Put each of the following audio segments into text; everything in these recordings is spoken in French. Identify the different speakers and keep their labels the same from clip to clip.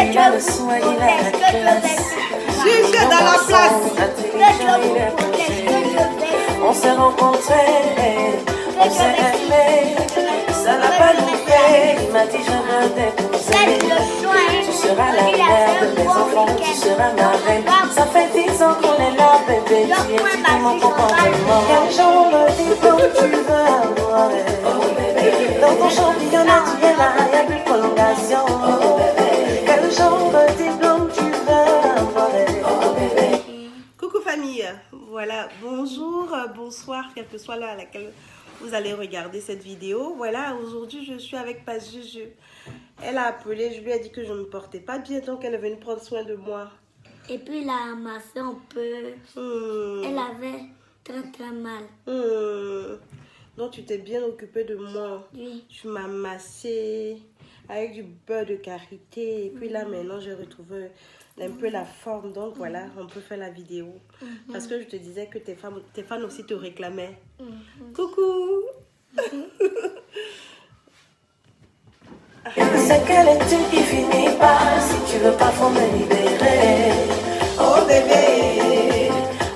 Speaker 1: il a le son, il a la classe.
Speaker 2: Jusque dans la place.
Speaker 1: Intelligent, il est posé. On s'est rencontrés, on s'est aimés. Ça n'a pas loupé, il m'a dit je veux t'épouser. Tu seras la mère de mes enfants, tu seras ma reine. Ça fait 10 ans qu'on est là, bébé, tu étudies mon comportement. Quel genre de diplôme tu veux avoir? Dans ton championnat, tu es là, y'a plus de prolongation. Quel genre de diplôme tu veux avoir?
Speaker 2: Coucou famille, voilà, bonjour, bonsoir, quelle que soit l'heure à laquelle vous allez regarder cette vidéo. Voilà, aujourd'hui je suis avec Passe Juju. Elle a appelé, je lui ai dit que je ne me portais pas bien, donc elle est venue prendre soin de moi.
Speaker 3: Et puis il a amassé un peu. Elle avait très mal.
Speaker 2: Donc tu t'es bien occupée de moi.
Speaker 3: Oui.
Speaker 2: Tu m'as massé avec du beurre de karité. Et puis là maintenant j'ai retrouvé un peu la forme. Donc voilà, on peut faire la vidéo. Parce que je te disais que tes fans aussi te réclamaient. Coucou.
Speaker 1: C'est quelle étude qui finit par si tu veux pas faut me libérer.
Speaker 2: Oh bébé,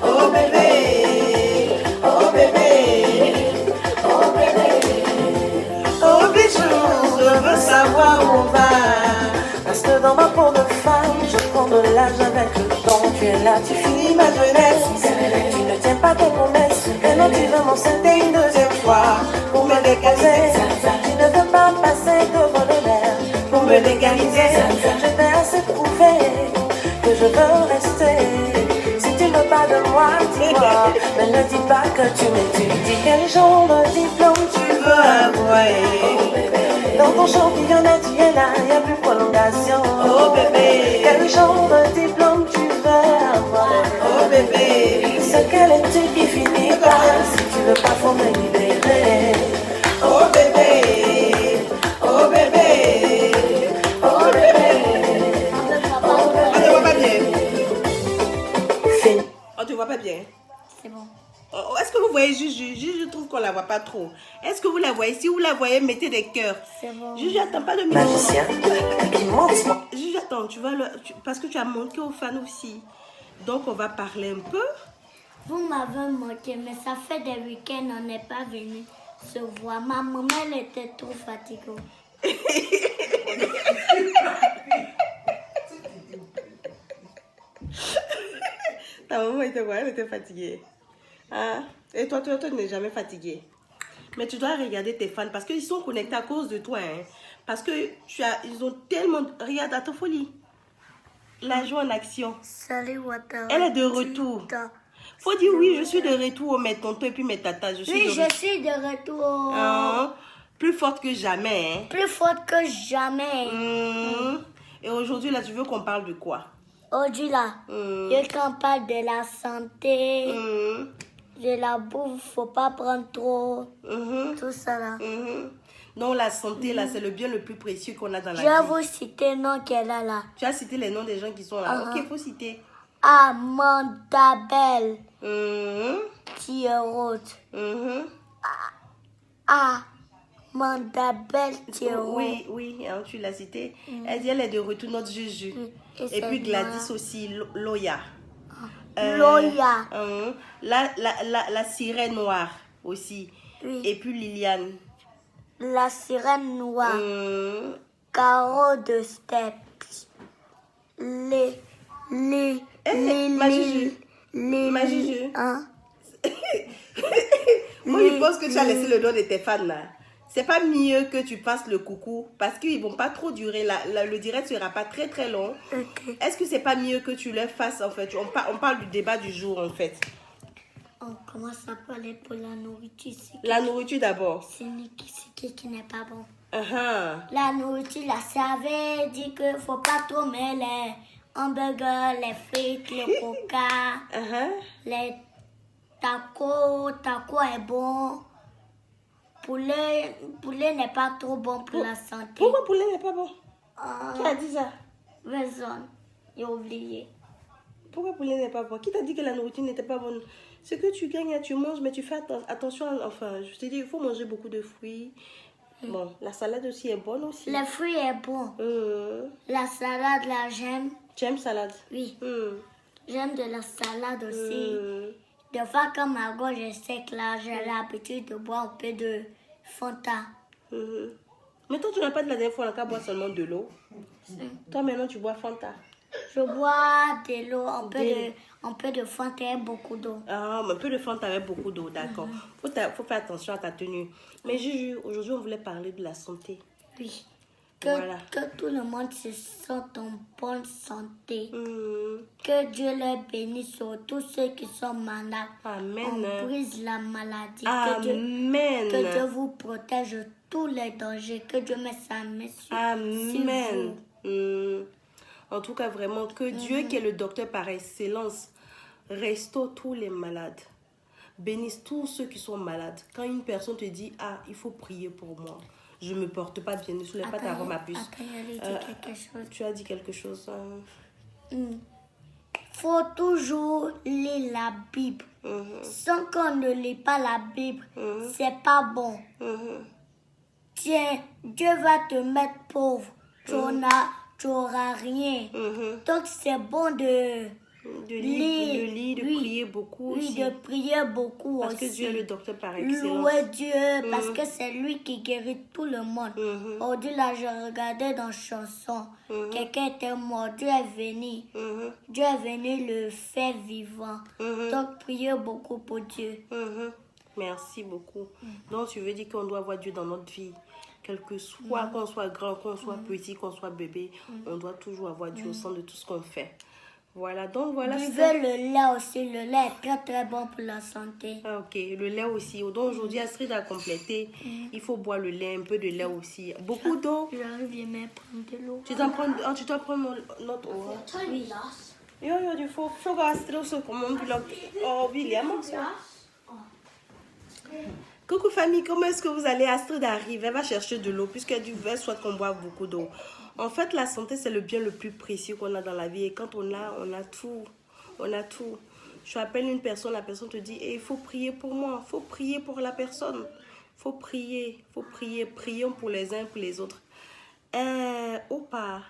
Speaker 2: oh bébé, oh bébé,
Speaker 1: Oh bébé,
Speaker 2: oh bijou, je veux savoir où on va.
Speaker 1: parce que dans ma peau de femme, je prends de l'âge avec le temps. Tu es là, tu finis ma jeunesse. Tu ne tiens pas tes promesses. Et non, tu veux m'enceinter une deuxième fois pour me décaser. Tu ne veux pas passer devant le maire pour me légaliser. Je t'ai assez prouvé que je veux rester. Si tu veux pas de moi, dis-moi. Mais ne dis pas que tu m'étudies. Quel genre de diplôme tu veux avoir? Dans ton championnat, tu es là, y'a plus de prolongation.
Speaker 2: Oh bébé,
Speaker 1: Quel genre de diplôme tu veux avoir?
Speaker 2: oh bébé,
Speaker 1: C'est quelle étude qui finit par si tu veux pas, faut me libérer.
Speaker 2: oh bébé, oh bébé,
Speaker 1: Oh bébé,
Speaker 2: on te voit pas bien.
Speaker 1: fini.
Speaker 2: On te voit pas bien.
Speaker 3: C'est bon.
Speaker 2: Oh, est-ce que vous voyez Juju? Juju, je trouve qu'on la voit pas trop. Est-ce que vous la voyez? Si vous la voyez, mettez des cœurs.
Speaker 3: C'est bon.
Speaker 2: Juju, attends pas de micro.
Speaker 1: Magicien qui monte.
Speaker 2: Juju, attends, tu vas parce que tu as manqué aux fans aussi. Donc, on va parler un peu.
Speaker 3: Vous m'avez manqué, mais ça fait des week-ends, on n'est pas venu se voir. Ma maman, elle était trop fatiguée.
Speaker 2: Ta maman était quoi? Elle était fatiguée. Hein? Et toi, tu n'es jamais fatiguée. Mais tu dois regarder tes fans parce qu'ils sont connectés à cause de toi. Hein? Parce que ils ont tellement... Regarde, à ta folie. La joie en action.
Speaker 3: Salut, Wata.
Speaker 2: Elle est de retour. Faut dire oui, je suis de retour, mes tontons et puis mes tatas. Je suis
Speaker 3: Oui,
Speaker 2: de
Speaker 3: je suis de retour.
Speaker 2: Hein? Plus forte que jamais. Hein?
Speaker 3: Plus forte que jamais.
Speaker 2: Et aujourd'hui, là, tu veux qu'on parle de quoi?
Speaker 3: Aujourd'hui, là, je qu'on parle de la santé, de la bouffe, faut pas prendre trop, tout ça là.
Speaker 2: Non, la santé, là, c'est le bien le plus précieux qu'on a dans la
Speaker 3: Je vais
Speaker 2: vie.
Speaker 3: vous citer le nom qu'elle a là.
Speaker 2: Tu as cité les noms des gens qui sont là. Ok, il faut citer.
Speaker 3: Amanda Bell,
Speaker 2: Mhm,
Speaker 3: Thierrot.
Speaker 2: mhm.
Speaker 3: Amanda Bell, Thierrot.
Speaker 2: Oui, oui, hein, tu l'as cité. Elle dit, elle est de retour, notre Juju.
Speaker 3: Et
Speaker 2: Et
Speaker 3: c'est
Speaker 2: puis Gladys
Speaker 3: moi.
Speaker 2: aussi, Loya.
Speaker 3: Loya.
Speaker 2: La sirène noire aussi.
Speaker 3: Oui.
Speaker 2: Et puis Liliane.
Speaker 3: La sirène noire.
Speaker 2: Mhm.
Speaker 3: Caro de Steps. Les.
Speaker 2: Ma Juju. Ma Juju.
Speaker 3: Hein?
Speaker 2: Moi, je pense que tu as laissé le nom de tes fans là. C'est pas mieux que tu passes le coucou parce qu'ils vont pas trop durer. Le direct sera pas très très long.
Speaker 3: Ok.
Speaker 2: Est-ce que c'est pas mieux que tu leur fasses en fait? On parle du débat du jour en fait.
Speaker 3: On commence à parler pour la nourriture.
Speaker 2: La nourriture d'abord.
Speaker 3: C'est qui n'est pas bon.
Speaker 2: Uh-huh.
Speaker 3: La nourriture, là, ça avait dit que faut pas trop mettre les hamburgers, les frites, le coca, les tacos. Taco est bon. Poulet n'est pas trop bon pour la santé.
Speaker 2: Pourquoi poulet n'est pas bon?
Speaker 3: Ah,
Speaker 2: Qui a dit ça?
Speaker 3: raison. J'ai oublié.
Speaker 2: Pourquoi poulet n'est pas bon? Qui t'a dit que la nourriture n'était pas bonne? Ce que tu gagnes, tu manges, mais tu fais attention. Enfin, je te dis, il faut manger beaucoup de fruits. Bon, la salade aussi est bonne aussi.
Speaker 3: Le fruit est bon. La salade, là, j'aime.
Speaker 2: Tu aimes salade?
Speaker 3: Oui. J'aime de la salade aussi. Des fois, quand ma gorge est sec, là, j'ai l'habitude de boire un peu de Fanta.
Speaker 2: Mais toi, tu n'as pas de la dernière fois, on n'a qu'à boire seulement de l'eau. Toi, maintenant, tu bois Fanta.
Speaker 3: Je bois de l'eau, un peu de Fanta et beaucoup d'eau.
Speaker 2: Ah, un peu de Fanta avec beaucoup d'eau, d'accord. Faut faire attention à ta tenue. Mais Juju, aujourd'hui, on voulait parler de la santé.
Speaker 3: Oui.
Speaker 2: Voilà.
Speaker 3: Que tout le monde se sente en bonne santé. Que Dieu les bénisse, surtout ceux qui sont malades.
Speaker 2: Amen.
Speaker 3: On brise la maladie.
Speaker 2: Amen.
Speaker 3: Que Dieu vous protège de tous les dangers. Que Dieu mette sa main sur
Speaker 2: Amen.
Speaker 3: vous.
Speaker 2: En tout cas, vraiment, que Dieu, qui est le docteur par excellence, restaure tous les malades. Bénisse tous ceux qui sont malades. Quand une personne te dit, ah, il faut prier pour moi. Je ne me porte pas bien, ne soulève pas ta robe ma puce.
Speaker 3: Après, j'allais dire quelque chose.
Speaker 2: Tu as dit quelque chose.
Speaker 3: Faut toujours lire la Bible. Sans qu'on ne lit pas la Bible, c'est pas bon. Tiens, Dieu va te mettre pauvre. Tu n'auras rien. Donc c'est bon de
Speaker 2: lire, de prier beaucoup
Speaker 3: oui,
Speaker 2: aussi.
Speaker 3: de prier beaucoup
Speaker 2: parce
Speaker 3: aussi.
Speaker 2: Que Dieu est le docteur par excellence.
Speaker 3: Louer Dieu, parce que c'est lui qui guérit tout le monde. Aujourd'hui, là, je regardais dans chanson. Quelqu'un était mort, Dieu est venu. Dieu est venu le faire vivant. Donc, priez beaucoup pour Dieu.
Speaker 2: Merci beaucoup. Donc, tu veux dire qu'on doit avoir Dieu dans notre vie. Quel que soit, qu'on soit grand, qu'on soit petit, qu'on soit bébé, on doit toujours avoir Dieu au centre de tout ce qu'on fait. Voilà, donc voilà.
Speaker 3: Buvez le lait aussi. Le lait est très très bon pour la santé.
Speaker 2: Ah, ok, le lait aussi. Donc aujourd'hui, Astrid a complété. Il faut boire le lait, un peu de lait aussi. Beaucoup d'eau.
Speaker 3: J'arrive à prendre de l'eau.
Speaker 2: Tu dois prendre notre eau.
Speaker 3: Oui.
Speaker 2: Du faut Astrid aussi comme un bloc. Oh, William. Coucou famille, comment est-ce que vous allez? Astrid arrive, elle va chercher de l'eau puisqu'elle souhaite qu'on boive beaucoup d'eau. En fait, la santé, c'est le bien le plus précieux qu'on a dans la vie. Et quand on a tout. On a tout. Tu appelles une personne, la personne te dit, il faut prier pour moi. Il faut prier pour la personne. Il faut prier. Prions pour les uns et pour les autres. Opa.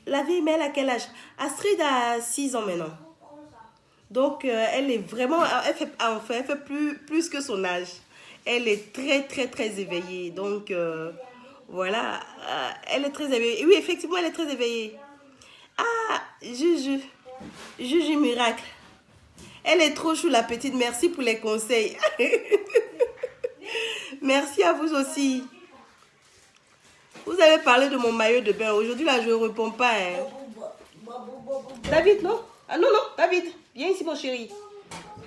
Speaker 2: La vie, mais elle a quel âge? Astrid a 6 ans maintenant. Donc, elle est vraiment... Elle fait plus que son âge. Elle est très, très, très éveillée. Donc... voilà, elle est très éveillée. Oui, effectivement, elle est très éveillée. Ah, Juju miracle. Elle est trop chou, la petite. Merci pour les conseils. Merci à vous aussi. Vous avez parlé de mon maillot de bain. Aujourd'hui, là, je ne réponds pas. David, non? Ah non, David. Viens ici, mon chéri.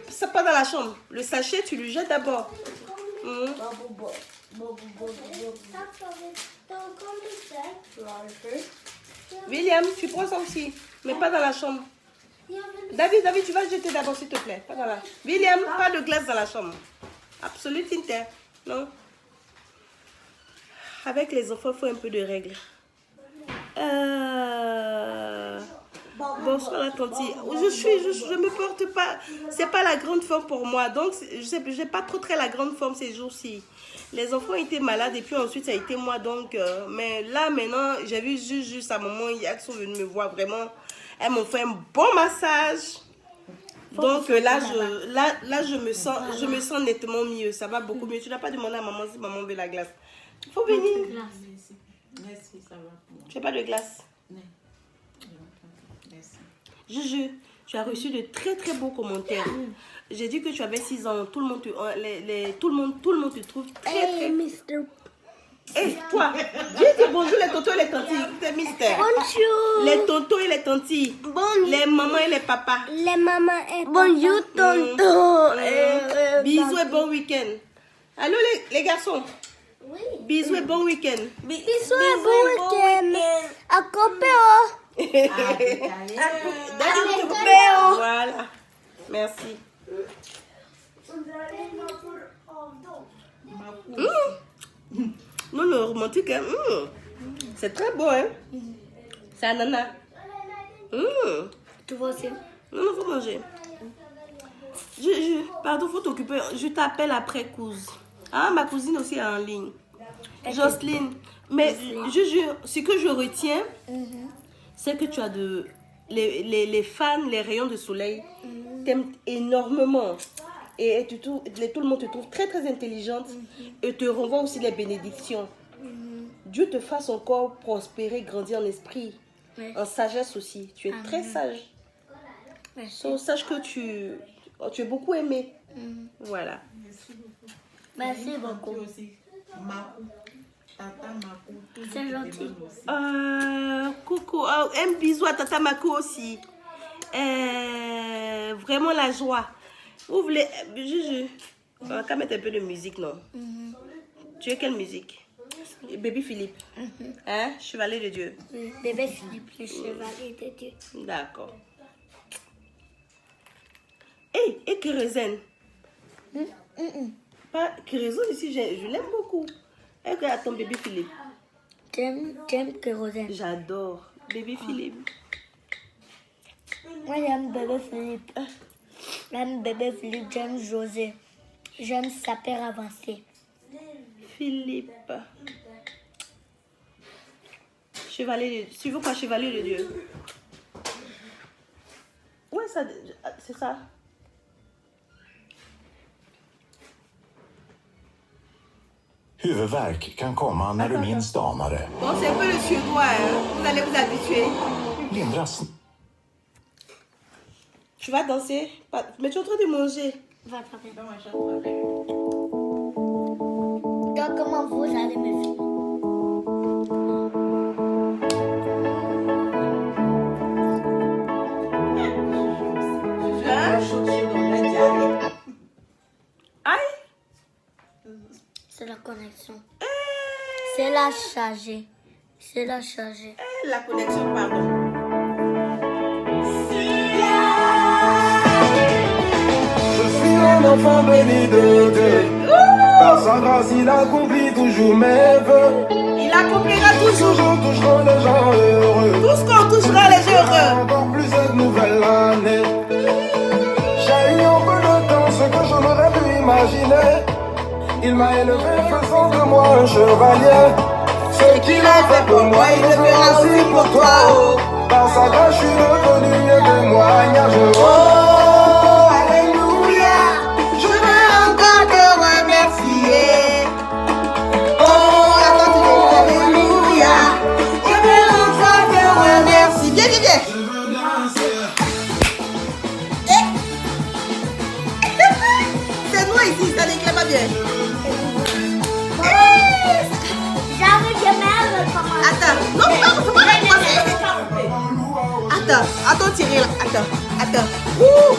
Speaker 2: Ça pas dans la chambre. Le sachet, tu le jettes d'abord. William, tu prends ça aussi, mais pas dans la chambre. David, tu vas jeter d'abord, s'il te plaît. Pas dans la... William, pas de glace dans la chambre. Absolument, non. Avec les enfants, il faut un peu de règles. Bonsoir la tante. Je me porte pas. C'est pas la grande forme pour moi. Donc, je n'ai pas trop très la grande forme ces jours-ci. Les enfants étaient malades et puis ensuite ça a été moi. Donc, mais là maintenant, j'ai vu juste sa maman hier qui sont venus me voir vraiment. Elles m'ont fait un bon massage. Donc là, je me sens nettement mieux. Ça va beaucoup mieux. Tu n'as pas demandé à maman si maman veut la glace. Il faut venir.
Speaker 4: Merci, ça va.
Speaker 2: Tu n'as pas de glace?
Speaker 4: Non.
Speaker 2: Juju, tu as reçu de très très beaux commentaires. J'ai dit que tu avais 6 ans. Tout le monde te trouve très très... Hey, toi, dis bonjour les tontons et les tantis. C'est mystère.
Speaker 3: Bonjour.
Speaker 2: Les tontons et les tantis. Les mamans et les papas.
Speaker 3: Les mamans et bonjour, tonton.
Speaker 2: Bisous et bon week-end. Allô les garçons.
Speaker 3: Oui.
Speaker 2: Bisous et bon week-end.
Speaker 3: Bisous et bon week-end. À Copéo.
Speaker 2: Voilà. Merci. Non, le romantique, hein? C'est très beau, hein? C'est ananas.
Speaker 3: Tu vois aussi?
Speaker 2: Non, faut manger. Pardon, faut t'occuper. Je t'appelle après, cousine. Ah, ma cousine aussi est en ligne. Jocelyne, mais je jure, ce que je retiens, c'est que tu as les fans, les rayons de soleil, t'aiment énormément. Et tout le monde te trouve très très intelligente et te renvoie aussi les bénédictions. Dieu te fasse encore prospérer, grandir en esprit, en sagesse aussi. Tu es très sage. So, sache que tu es beaucoup aimé. Voilà.
Speaker 3: Merci beaucoup. C'est gentil.
Speaker 2: Coucou. Un bisou à Tata Mako aussi. Vraiment la joie. Vous voulez... Juju, on va quand mettre un peu de musique, non? Tu veux quelle musique? Baby Philippe. Hein? Chevalier de Dieu.
Speaker 3: Oui, bébé Philippe, le chevalier de Dieu.
Speaker 2: D'accord. Et Kérosène. Pas Kérosène ici, je l'aime beaucoup. Et que à ton bébé Philippe.
Speaker 3: J'aime Kérosène.
Speaker 2: J'adore. Bébé Philippe.
Speaker 3: Moi, j'aime bébé Philippe. J'aime bébé Philippe, j'aime José. J'aime sa père avancée.
Speaker 2: Philippe. Chevalier de... Tu veux pas chevalier de Dieu? Ouais, c'est ça.
Speaker 5: Huvudvärk kan komma när du minst anar det.
Speaker 2: Bon, c'est un peu le suédois, hein. Vous allez vous habituer.
Speaker 5: Lindras.
Speaker 2: Tu vas danser? Mais tu es en train de manger.
Speaker 3: Va taper. Donc, comment vous allez me filmer? C'est la connexion. C'est la chargée. C'est la chargée.
Speaker 2: La connexion, pardon.
Speaker 6: Je suis un enfant béni de Dieu. Par sa grâce, il accomplit toujours mes vœux.
Speaker 2: Il accomplira toujours.
Speaker 6: Toujours toucheront les gens heureux.
Speaker 2: Tout ce qu'on touchera les heureux.
Speaker 6: Encore plus cette nouvelle année. J'ai eu en peu de temps ce que je n'aurais pu imaginer. Il m'a élevé, faisant de moi un chevalier. Ce qu'il a fait pour moi, il le fera aussi pour toi. Par sa grâce, je suis devenu un témoignage.
Speaker 2: Oh, alléluia. Je veux encore te remercier. Oh, attends, alléluia. Je veux encore te remercier. Viens, viens, viens.
Speaker 6: Je veux danser.
Speaker 2: C'est moi ici, ça n'éclaire pas bien.
Speaker 3: J'arrive, je mets comment.
Speaker 2: Attends, non, faut pas recommencer. Attends, Thierry, là. Attends. Ouh.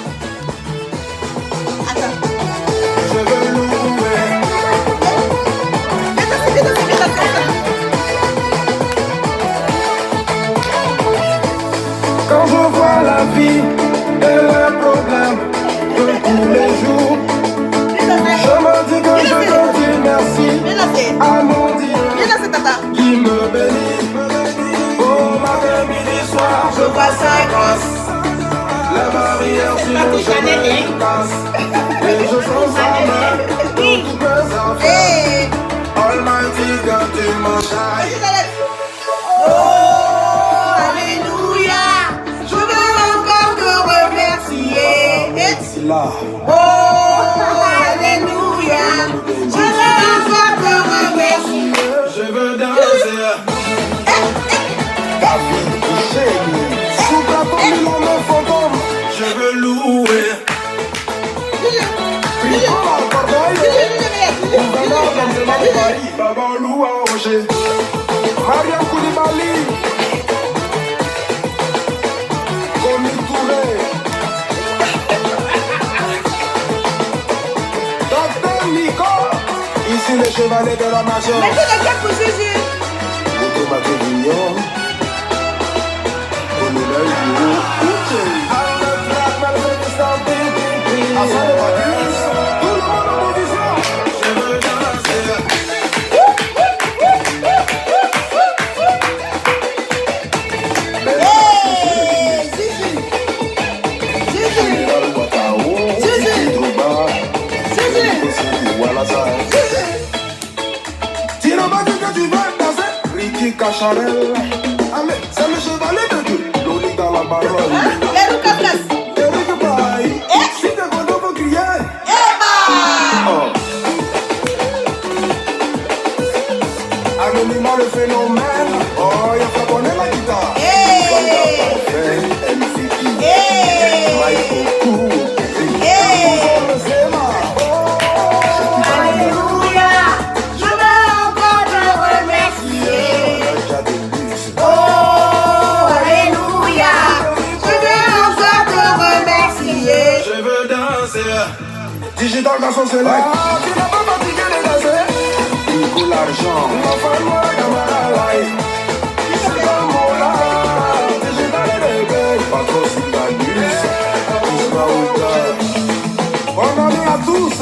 Speaker 2: Attends.
Speaker 6: Je veux louer.
Speaker 2: Viens danser.
Speaker 6: Quand je vois la vie et les problèmes de tous les jours, je me dis que je te dis merci
Speaker 2: Viens danser.
Speaker 6: à mon Dieu
Speaker 2: Viens danser, tata.
Speaker 6: qui me bénit. Au matin, midi, soir, je vois sa grâce. Les barrières sur le chemin me cassent. Et je sens sa main dans tous mes enfants.
Speaker 2: Hey.
Speaker 6: Almighty God, tu m'enchailles.
Speaker 2: Oh, alléluia. Je veux encore te remercier.
Speaker 6: C'est là.
Speaker 2: Oh, alléluia. Je veux encore te remercier.
Speaker 6: Je veux danser. David Hussein, sous ta tombe, mon fantôme. Je veux louer. Puis on va Baba Loua Roger, Mariam Koulibaly, Komi Touré, Dr Nico, ici le chevalier de la nation.
Speaker 2: Mettez le cap pour Jésus.
Speaker 6: Moto Baké Vignon, Colonel Bureau, Arnold Black, Malgré Stampé, Hassan Bacchus, tout le monde en position. Je veux danser. Tira Kiki Cacharel. Ah mais c'est le chevalier de Dieu. Loli dans la baronne.
Speaker 2: Les Lucas.
Speaker 6: Eric Baye. Si t'es content, faut crier. Oh. Anonymat le phénomène. Oh, il faut connaître la guitare. MCP. Michael Cool.
Speaker 3: Alléluia, je veux encore te remercier. Oh, Alléluia, je veux encore te remercier.
Speaker 6: Je veux danser. Digital garçon, c'est là. Tu n'as pas fatigué de danser. Nico l'argent. Ma femme, moi, camarade, live. C'est dans mon là. Digital bébé. Pas trop si la bus. On en est à tous.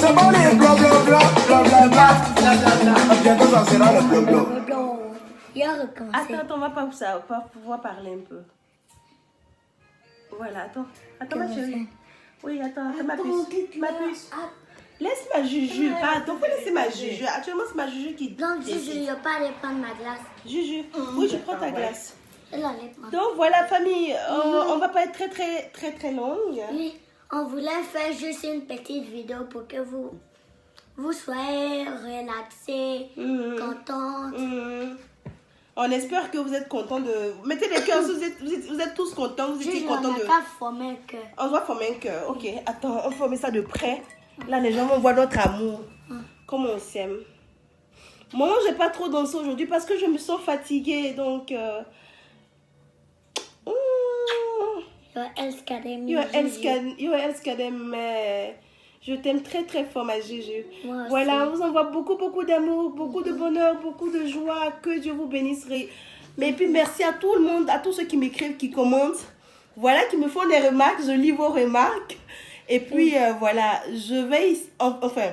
Speaker 6: C'est pas les bla bla bla bla bla bla. Bientôt ça sera le bla bla.
Speaker 3: Il a recommencé.
Speaker 2: Attends, on va pas pouvoir parler un peu. Voilà, attends ma chérie. Oui, attends, ma puce. Laisse ma Juju, pardon, faut laisser ma Juju. Actuellement, c'est ma Juju qui...
Speaker 3: Donc, Juju, il n'y a pas aller prendre ma glace.
Speaker 2: Juju, oui, je prends ta glace.
Speaker 3: Elle allait prendre.
Speaker 2: Donc, voilà, famille, on va pas être très longue.
Speaker 3: Oui, on voulait faire juste une petite vidéo pour que vous soyez relaxés, contents.
Speaker 2: On espère que vous êtes contents de... Mettez des cœurs, vous êtes tous contents, vous étiez contents de...
Speaker 3: On va former un cœur.
Speaker 2: On doit former un cœur, ok. Attends, on forme ça de près. Là, les gens vont voir notre amour. Comment on s'aime. Moi, j'ai pas trop dansé aujourd'hui parce que je me sens fatiguée, donc...
Speaker 3: Your else Academy.
Speaker 2: Your else Academy. Je t'aime très fort, ma Juju.
Speaker 3: Moi aussi.
Speaker 2: Voilà, on vous envoie beaucoup d'amour, beaucoup de bonheur, beaucoup de joie. Que Dieu vous bénisse. Mais puis merci à tout le monde, à tous ceux qui m'écrivent, qui commentent. Voilà, qui me font des remarques. Je lis vos remarques. Et puis voilà, je vais... Enfin,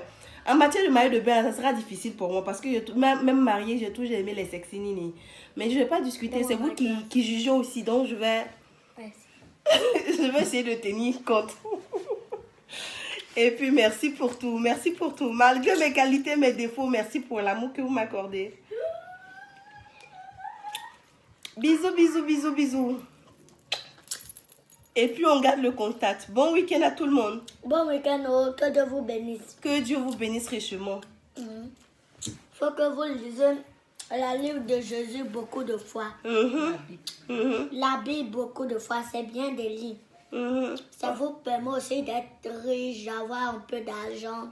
Speaker 2: en matière de maillot de bain, ça sera difficile pour moi. Parce que même mariée, j'ai toujours aimé les sexy nini. Mais je ne vais pas discuter. C'est vous qui jugez aussi. Donc je vais... je vais essayer de tenir compte. Et puis, merci pour tout. Merci pour tout. Malgré mes qualités, mes défauts, merci pour l'amour que vous m'accordez. Bisous. Et puis, on garde le contact. Bon week-end à tout le monde.
Speaker 3: Bon week-end, que Dieu vous bénisse.
Speaker 2: Que Dieu vous bénisse richement.
Speaker 3: Faut que vous lisez la livre de Jésus beaucoup de fois. La Bible beaucoup de fois, c'est bien de lire. Ça vous permet aussi d'être riche, d'avoir un peu d'argent.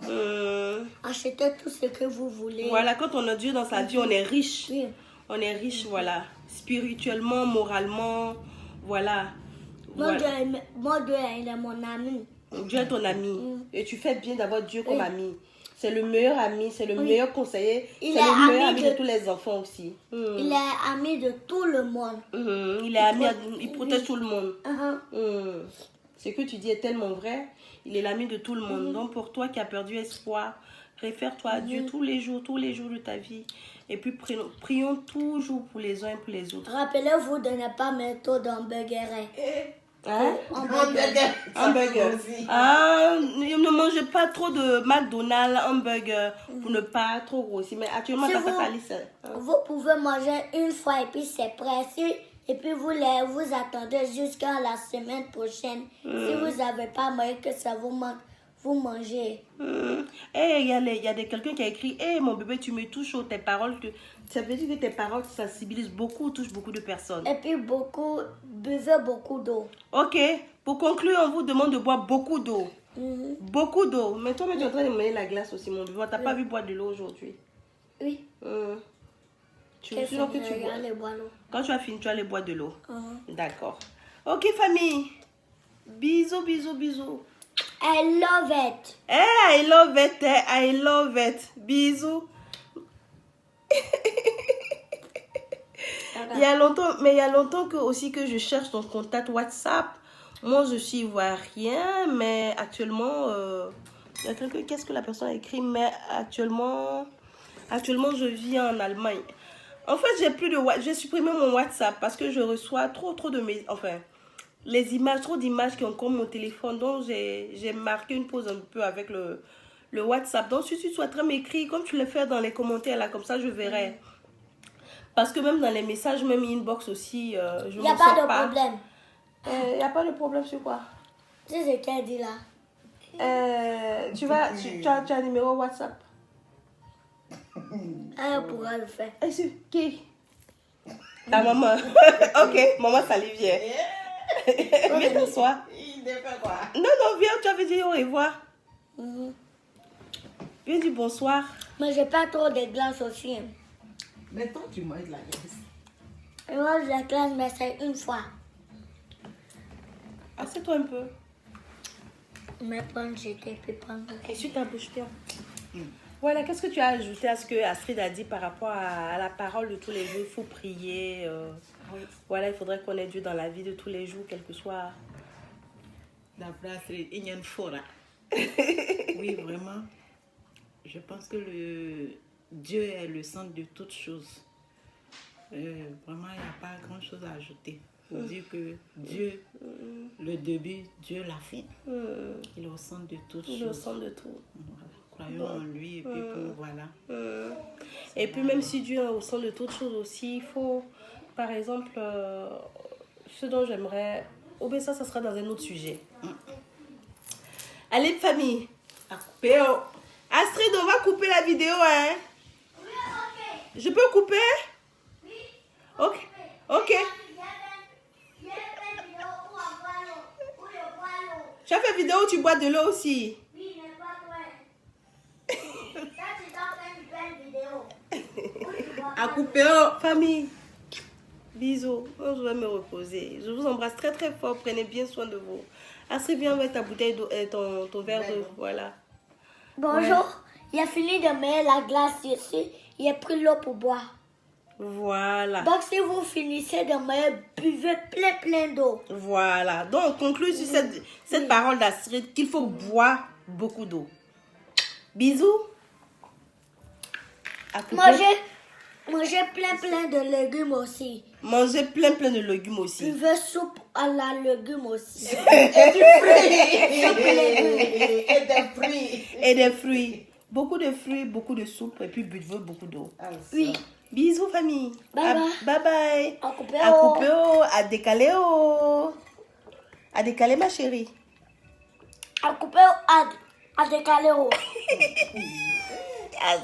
Speaker 3: Achetez tout ce que vous voulez.
Speaker 2: Voilà, quand on a Dieu dans sa vie, on est riche.
Speaker 3: Oui.
Speaker 2: On est riche, voilà. Spirituellement, moralement, voilà.
Speaker 3: Moi, Dieu il est mon ami.
Speaker 2: Dieu est ton ami. Et tu fais bien d'avoir Dieu comme ami. C'est le meilleur ami, c'est le meilleur conseiller. C'est le meilleur ami de tous les enfants aussi.
Speaker 3: Il est ami de tout le monde.
Speaker 2: Il est ami, il protège tout le monde. Ce que tu dis est tellement vrai. Il est l'ami de tout le monde. Donc pour toi qui as perdu espoir, réfère-toi à Dieu tous les jours de ta vie. Et puis prions toujours pour les uns et pour les autres.
Speaker 3: Rappelez-vous de ne pas mettre d'hamburger.
Speaker 2: Hein?
Speaker 4: Hamburger.
Speaker 2: Ne mangez pas trop de McDonald's, hamburger, pour ne pas trop grossir. Mais actuellement,
Speaker 3: Si
Speaker 2: ça fait pas lisse.
Speaker 3: vous pouvez manger une fois et puis c'est prêt. Et puis vous attendez jusqu'à la semaine prochaine. Si vous n'avez pas mangé que ça vous manque, vous mangez.
Speaker 2: Il y a quelqu'un qui a écrit: hey, mon bébé, tu me touches tes paroles. Ça veut dire que tes paroles sensibilisent beaucoup, touchent beaucoup de personnes.
Speaker 3: Et puis buvez beaucoup d'eau.
Speaker 2: Ok, pour conclure, on vous demande de boire beaucoup d'eau. Beaucoup d'eau. Mais toi, tu es en train de mener la glace aussi, mon bébé. On t'a pas vu boire de l'eau aujourd'hui.
Speaker 3: Oui.
Speaker 2: Tu veux que tu bois. Quand tu as fini, tu vas aller boire de l'eau. D'accord. Ok, famille. Bisous.
Speaker 3: I love it.
Speaker 2: I love it. Bisous. Il y a longtemps que je cherche ton contact WhatsApp. Moi, je suis ivoirien, mais actuellement, qu'est-ce que la personne a écrit? Mais actuellement, je vis en Allemagne. En fait, j'ai supprimé mon WhatsApp parce que je reçois trop de mes... Enfin, les images, trop d'images qui ont comme mon téléphone. Donc, j'ai marqué une pause un peu avec le WhatsApp. Donc, si tu souhaiterais m'écrire, comme tu le fais dans les commentaires, là, comme ça, je verrai. Parce que même dans les messages, même inbox aussi, je
Speaker 3: Il
Speaker 2: ne
Speaker 3: n'y a
Speaker 2: m'en
Speaker 3: pas
Speaker 2: sors
Speaker 3: de
Speaker 2: pas.
Speaker 3: problème.
Speaker 2: Il n'y a pas de problème sur quoi?
Speaker 3: C'est ce qu'elle dit là.
Speaker 2: Tu as un numéro WhatsApp?
Speaker 3: Elle pourra le faire.
Speaker 2: Et c'est qui? Ta maman. Ok, maman Salivière. Viens t'asseoir.
Speaker 4: Il fait quoi?
Speaker 2: Non, viens, tu avais dit au revoir. Viens dire bonsoir.
Speaker 3: Mais j'ai pas trop de glace aussi. Hein.
Speaker 4: Mais toi, tu manges la glace.
Speaker 3: Je mange la glace, mais c'est une fois.
Speaker 2: Assieds-toi un peu.
Speaker 3: Mais prendre, j'étais puis prendre.
Speaker 2: Essuie ta bouche bien. Voilà, qu'est-ce que tu as ajouté à ce que Astrid a dit par rapport à la parole de tous les jours? Il faut prier. Voilà, il faudrait connaître Dieu dans la vie de tous les jours, quel que soit.
Speaker 4: D'après Astrid, il y a une forêt. Oui, vraiment. Je pense que Dieu est le centre de toutes choses. Vraiment, il n'y a pas grand-chose à ajouter. Il faut dire que Dieu, le début, Dieu la fin. Il est au centre de toutes choses.
Speaker 2: Il est au centre de tout.
Speaker 4: Voilà. Croyons en lui et puis voilà.
Speaker 2: Et puis même si Dieu est au centre de toutes choses aussi, il faut, par exemple, ce dont j'aimerais... Oh ben ça sera dans un autre sujet. Allez, famille.
Speaker 4: À couper, oh.
Speaker 2: Astrid, on va couper la vidéo, hein? Je peux couper? Oui. Ok. Ok. Tu as fait vidéo où tu bois de l'eau aussi?
Speaker 3: Oui, mais pas toi. Ça, tu t'en fais une belle vidéo.
Speaker 2: À couper, oh. Famille. Bisous. Je vais me reposer. Je vous embrasse très très fort. Prenez bien soin de vous. Astrid, viens avec ta bouteille d'eau et ton verre d'eau. Voilà.
Speaker 3: Bonjour. Il a fini de mettre la glace ici. Il a pris l'eau pour boire.
Speaker 2: Voilà.
Speaker 3: Donc, si vous finissez de mettre, buvez plein d'eau.
Speaker 2: Voilà. Donc, conclue sur cette parole d'Astrid qu'il faut boire beaucoup d'eau. Bisous. À couper.
Speaker 3: Mangez plein de légumes aussi.
Speaker 2: Mangez plein de légumes aussi.
Speaker 3: Buvez soupe à la légumes aussi.
Speaker 4: Et des fruits.
Speaker 2: Et des fruits. Beaucoup de fruits, beaucoup de soupe et puis buvez beaucoup d'eau.
Speaker 3: Oui.
Speaker 2: Bisous, famille.
Speaker 3: Bye bye.
Speaker 2: Bye bye.
Speaker 3: À couper,
Speaker 2: À couper, oh. À décaler, oh. À décaler, ma chérie.
Speaker 3: À couper, à décaler.